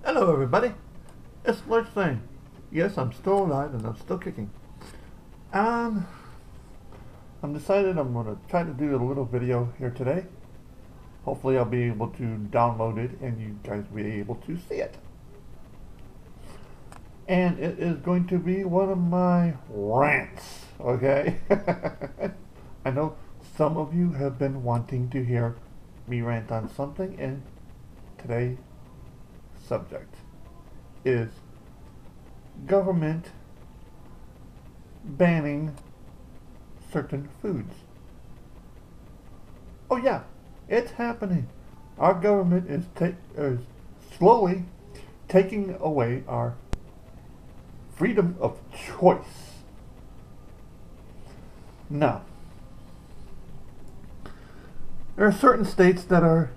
Hello everybody, it's lunchtime. Yes, I'm still alive and I'm still kicking. Um, I'm decided I'm going to try to do a little video here today. Hopefully I'll be able to download it and you guys will be able to see it. And it is going to be one of my rants, okay? I know some of you have been wanting to hear me rant on something, and today's subject is government banning certain foods. Oh yeah, it's happening. Our government is slowly taking away our freedom of choice. Now, there are certain states that are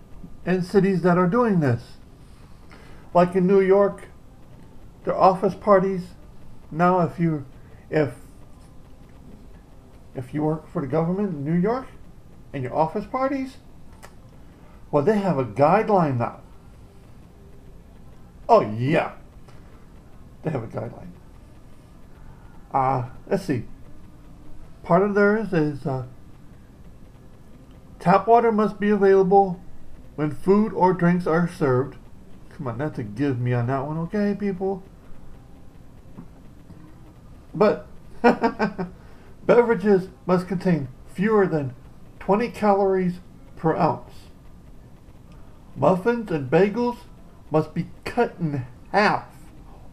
and cities that are doing this. Like in New York, their office parties. Now, if you work for the government in New York and your office parties, well, they have a guideline now. Oh yeah, they have a guideline. Let's see. Part of theirs is tap water must be available when food or drinks are served. Come on, that's a give me on that one, okay, people? But beverages must contain fewer than 20 calories per ounce. Muffins and bagels must be cut in half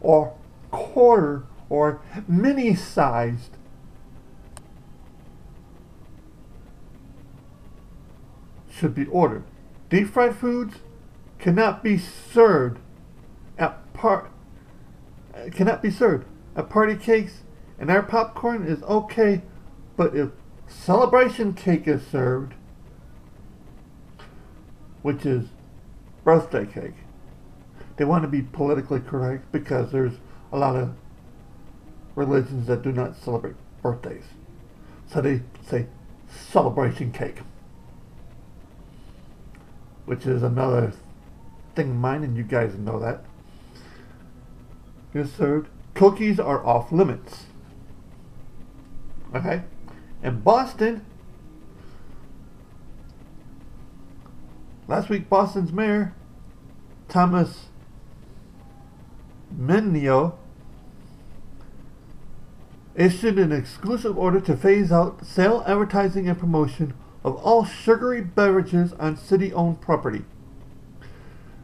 or quarter or mini-sized. Should be ordered. Deep fried foods cannot be served at party cakes, and our popcorn is okay, but if celebration cake is served, which is birthday cake, they want to be politically correct because there's a lot of religions that do not celebrate birthdays. So they say celebration cake, which is another thing of mine, and you guys know that. Is served. Cookies are off limits. Okay? In Boston, last week Boston's mayor, Thomas Menio, issued an exclusive order to phase out sale, advertising, and promotion of all sugary beverages on city-owned property.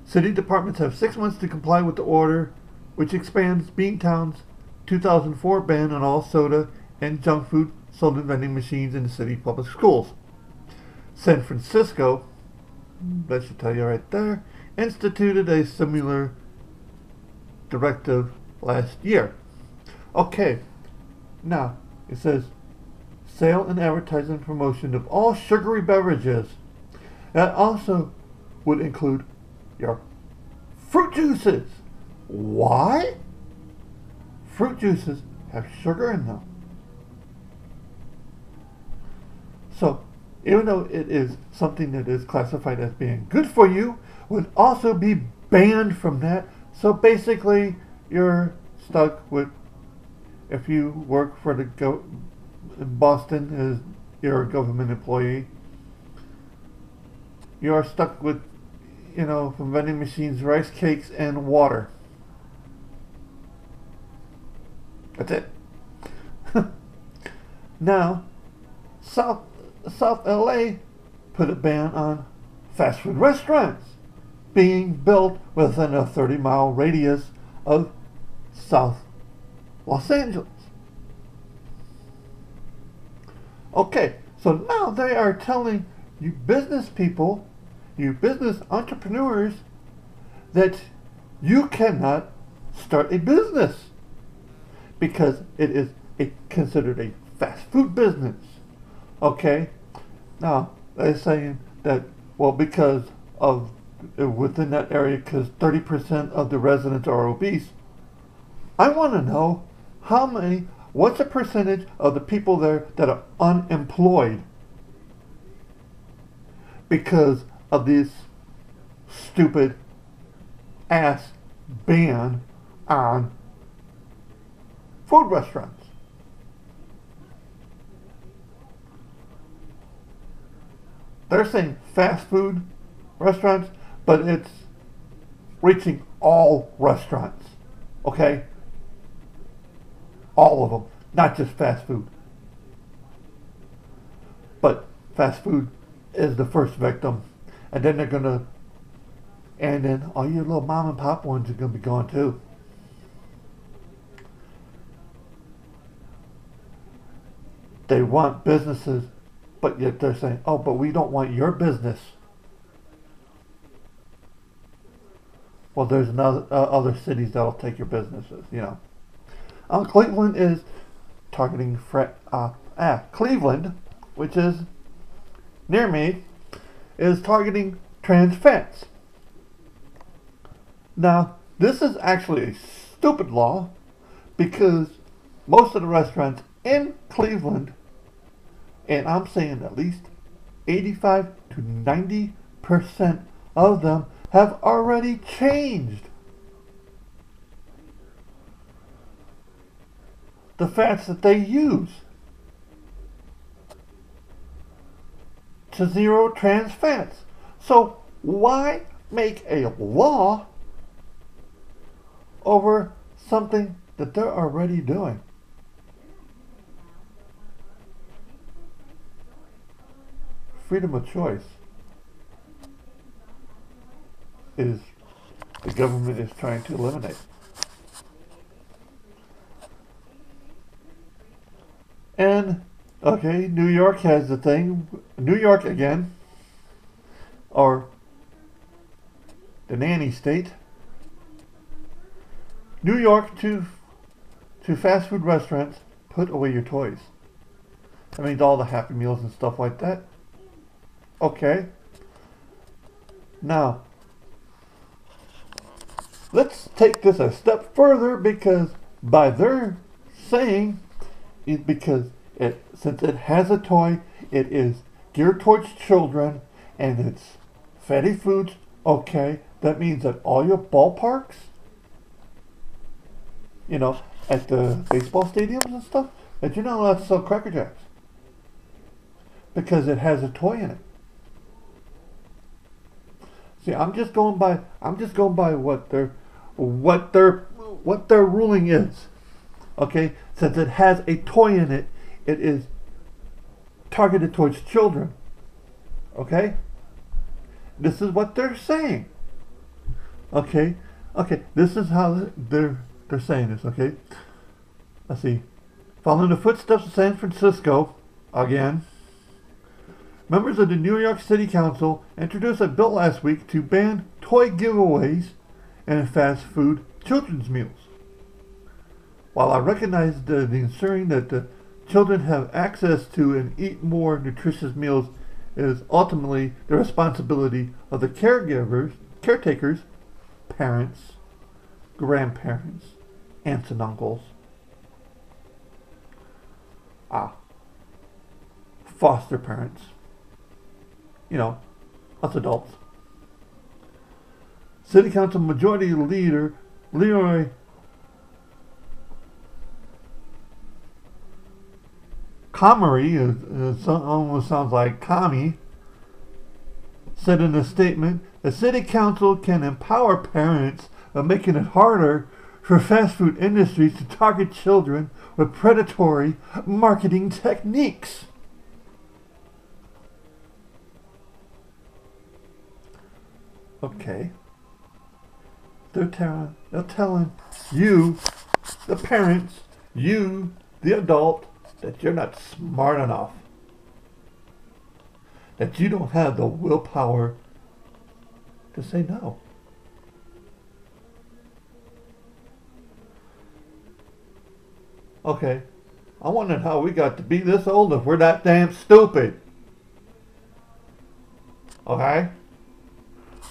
City departments have 6 months to comply with the order, which expands Beantown's 2004 ban on all soda and junk food sold in vending machines in the city public schools. San Francisco, that should tell you right there, instituted a similar directive last year. Okay, now it says sale and advertising and promotion of all sugary beverages. That also would include your fruit juices. Why? Fruit juices have sugar in them. So, even though it is something that is classified as being good for you, would also be banned from that. So basically, you're stuck with, if you work for the in Boston as you're a government employee, you are stuck with, from vending machines, rice cakes and water. That's it. Now, South LA put a ban on fast food restaurants being built within a 30-mile radius of South Los Angeles. Okay, so now they are telling you business people, you business entrepreneurs, that you cannot start a business because it is considered a fast food business. Okay, now they're saying that, well, because of within that area, because 30% of the residents are obese. I want to know what's the percentage of the people there that are unemployed because of these stupid ass ban on food restaurants. They're saying fast food restaurants, but it's reaching all restaurants. Okay? All of them, not just fast food. But fast food is the first victim, and then then all your little mom and pop ones are gonna be gone too. They want businesses, but yet they're saying, "Oh, but we don't want your business." Well, there's other cities that'll take your businesses, you know. Cleveland is targeting Cleveland, which is near me, is targeting trans fats. Now, this is actually a stupid law because most of the restaurants in Cleveland, and I'm saying at least 85 to 90% of them have already changed the fats that they use to zero trans fats. So why make a law over something that they're already doing? Freedom of choice is the government is trying to eliminate. And okay, New York has the thing. New York again, or the nanny state. New York to fast food restaurants, put away your toys. That means all the Happy Meals and stuff like that. Okay. Now, let's take this a step further because by their saying, because since it has a toy, it is geared towards children and it's fatty foods. Okay, that means that all your ballparks, you know, at the baseball stadiums and stuff, that you're not allowed to sell Cracker Jacks because it has a toy in it. See, I'm just going by what their ruling is. Okay, since it has a toy in it, it is targeted towards children. Okay, this is what they're saying. Okay, this is how they're saying this. Okay, let's see. Following the footsteps of San Francisco, again, members of the New York City Council introduced a bill last week to ban toy giveaways and fast food children's meals. While I recognize the ensuring that the children have access to and eat more nutritious meals is ultimately the responsibility of the caretakers, parents, grandparents, aunts and uncles, foster parents, you know, us adults. City Council Majority Leader Leroy Comrie, almost sounds like commie, said in a statement, the City Council can empower parents by making it harder for fast food industries to target children with predatory marketing techniques. Okay. They're telling you, the parents, you, the adult, that you're not smart enough. That you don't have the willpower to say no. Okay. I wonder how we got to be this old if we're that damn stupid. Okay?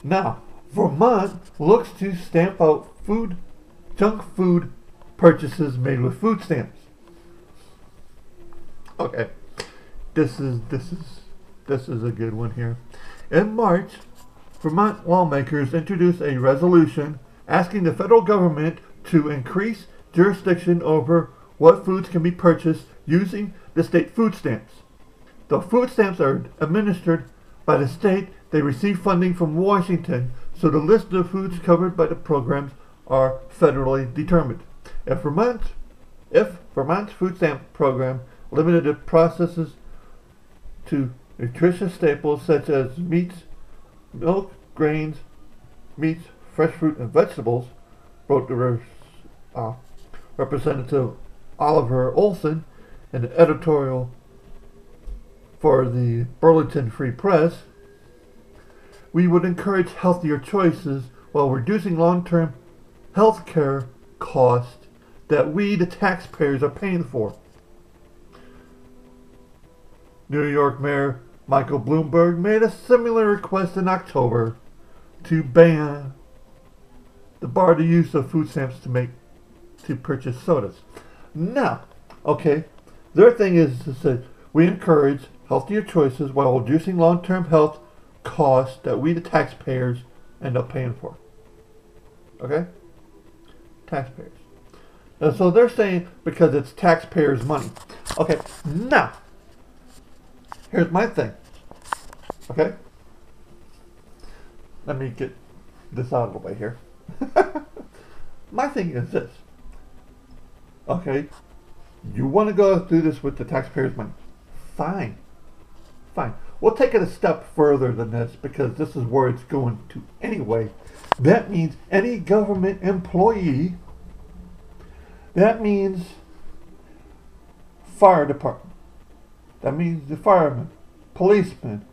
Now, Vermont looks to stamp out junk food purchases made with food stamps. Okay, this is a good one here. In March, Vermont lawmakers introduced a resolution asking the federal government to increase jurisdiction over what foods can be purchased using the state food stamps. The food stamps are administered by the state. They receive funding from Washington, so the list of foods covered by the programs are federally determined. If Vermont's food stamp program limited the processes to nutritious staples such as meats, milk, grains, meats, fresh fruit, and vegetables, wrote the Representative Oliver Olson in the editorial for the Burlington Free Press, we would encourage healthier choices while reducing long-term health care costs that we, the taxpayers, are paying for. New York Mayor Michael Bloomberg made a similar request in October to bar the use of food stamps to purchase sodas. Now, okay, their thing is to say we encourage healthier choices while reducing long-term health costs that we, the taxpayers, end up paying for. Okay? Taxpayers. And so they're saying because it's taxpayers' money. Okay, now, here's my thing. Okay? Let me get this out of the way here. My thing is this. Okay? You want to go through this with the taxpayers' money. Fine. Fine. We'll take it a step further than this because this is where it's going to anyway. That means any government employee, that means fire department, that means the firemen, policemen,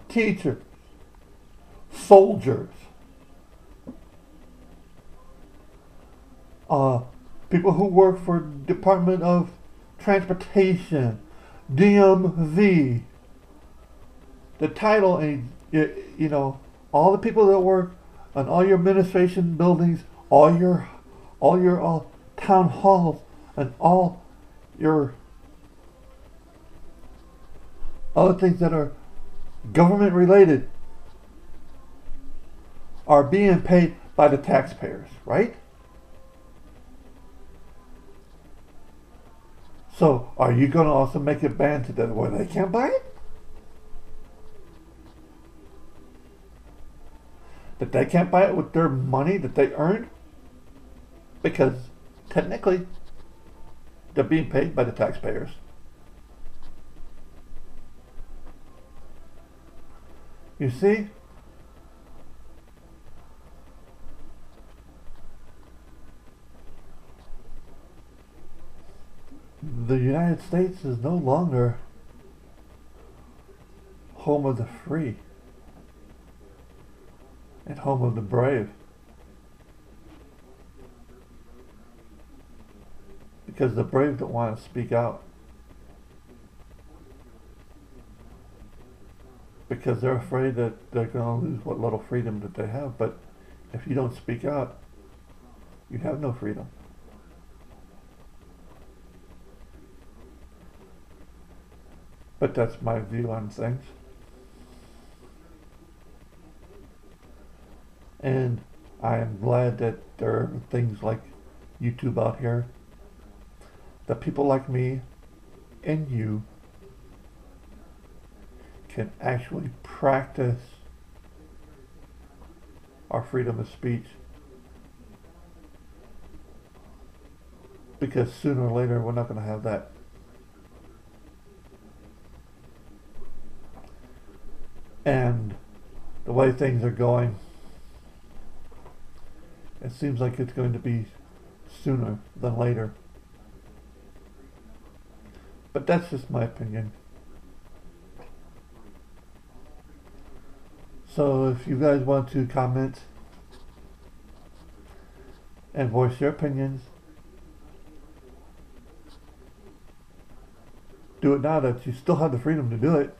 teachers, soldiers, people who work for Department of Transportation, DMV, the title, and you know, all the people that work on all your administration buildings, all your town halls, and all your other things that are government related are being paid by the taxpayers, right? So, are you going to also make it banned to them where they can't buy it? That they can't buy it with their money that they earned? Because technically, they're being paid by the taxpayers. You see? The United States is no longer home of the free and home of the brave. Because the brave don't want to speak out. Because they're afraid that they're going to lose what little freedom that they have. But if you don't speak out, you have no freedom. But that's my view on things. And I am glad that there are things like YouTube out here that people like me and you can actually practice our freedom of speech. Because sooner or later we're not going to have that. And the way things are going, it seems like it's going to be sooner than later. But that's just my opinion. So if you guys want to comment and voice your opinions, do it now that you still have the freedom to do it.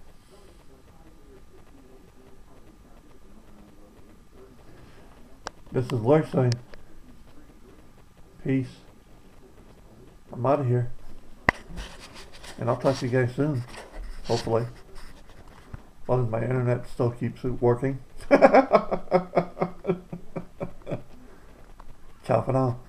This is Lurstein. Peace. I'm out of here. And I'll talk to you guys soon. Hopefully. As long as my internet still keeps working. Ciao for now.